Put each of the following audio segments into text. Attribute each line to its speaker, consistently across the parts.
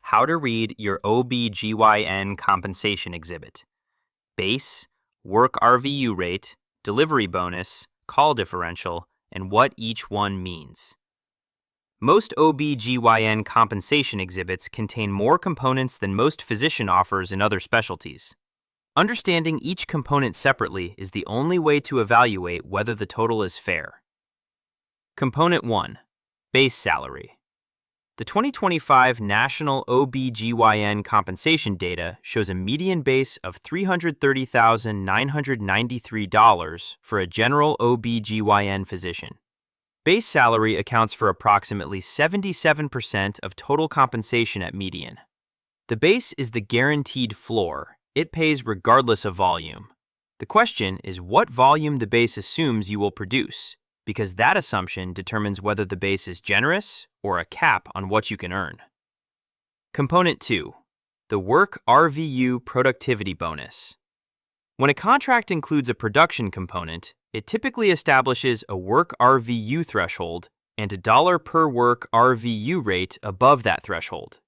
Speaker 1: How to read your OBGYN compensation exhibit. Base, work RVU rate, delivery bonus, call differential, and what each one means. Most OBGYN compensation exhibits contain more components than most physician offers in other specialties. Understanding each component separately is the only way to evaluate whether the total is fair. Component 1. Base salary. The 2025 National OBGYN compensation data shows a median base of $330,993 for a general OBGYN physician. Base salary accounts for approximately 77% of total compensation at median. The base is the guaranteed floor. It pays regardless of volume. The question is what volume the base assumes you will produce, because that assumption determines whether the base is generous or a cap on what you can earn. Component 2. The work RVU productivity bonus. When a contract includes a production component, it typically establishes a work RVU threshold and a $per wRVU rate above that threshold.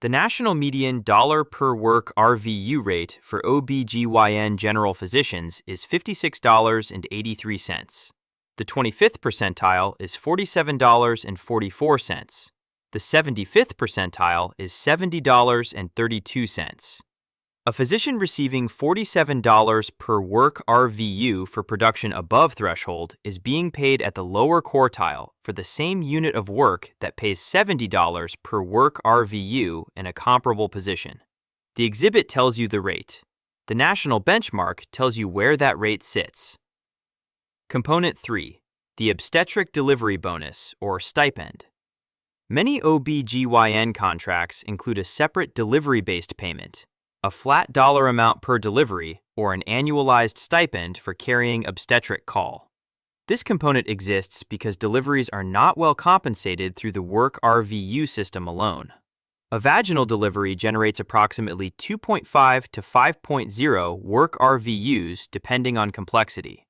Speaker 1: The national median per wRVU rate for OBGYN general physicians is $56.83. The 25th percentile is $47.44. The 75th percentile is $70.32. A physician receiving $47 per work RVU for production above threshold is being paid at the lower quartile for the same unit of work that pays $70 per work RVU in a comparable position. The exhibit tells you the rate. The national benchmark tells you where that rate sits. Component 3. The obstetric delivery bonus, or stipend. Many OBGYN contracts include a separate delivery-based payment, a flat dollar amount per delivery, or an annualized stipend for carrying obstetric call. This component exists because deliveries are not well compensated through the work RVU system alone. A vaginal delivery generates approximately 2.5 to 5.0 work RVUs depending on complexity.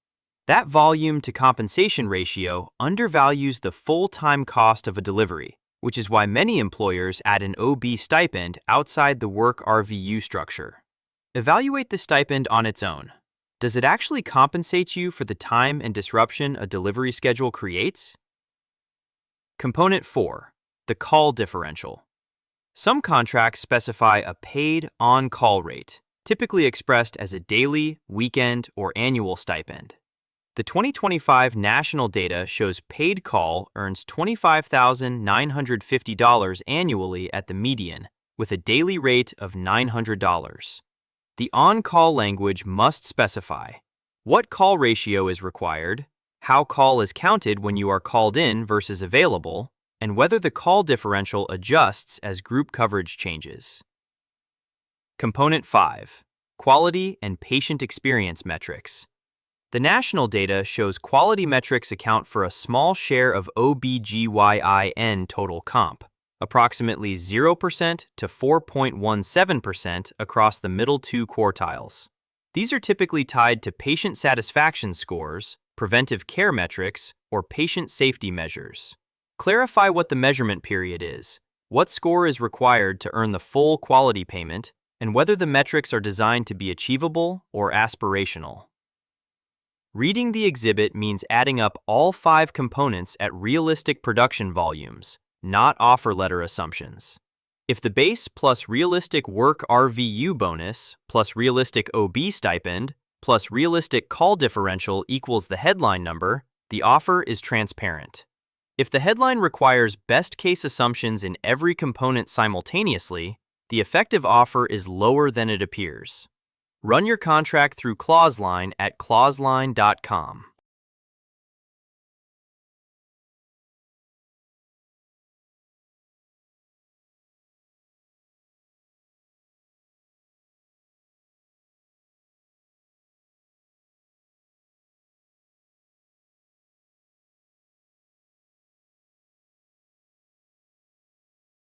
Speaker 1: That volume to compensation ratio undervalues the full-time cost of a delivery, which is why many employers add an OB stipend outside the work RVU structure. Evaluate the stipend on its own. Does it actually compensate you for the time and disruption a delivery schedule creates? Component 4. The call differential. Some contracts specify a paid on-call rate, typically expressed as a daily, weekend, or annual stipend. The 2025 national data shows paid call earns $25,950 annually at the median, with a daily rate of $900. The on-call language must specify what call ratio is required, how call is counted when you are called in versus available, and whether the call differential adjusts as group coverage changes. Component 5. Quality and patient experience metrics. The national data shows quality metrics account for a small share of OBGYN total comp, approximately 0% to 4.17% across the middle two quartiles. These are typically tied to patient satisfaction scores, preventive care metrics, or patient safety measures. Clarify what the measurement period is, what score is required to earn the full quality payment, and whether the metrics are designed to be achievable or aspirational. Reading the exhibit means adding up all 5 components at realistic production volumes, not offer letter assumptions. If the base plus realistic work RVU bonus plus realistic OB stipend plus realistic call differential equals the headline number, the offer is transparent. If the headline requires best-case assumptions in every component simultaneously, the effective offer is lower than it appears. Run your contract through ClauseLine at ClauseLine.com.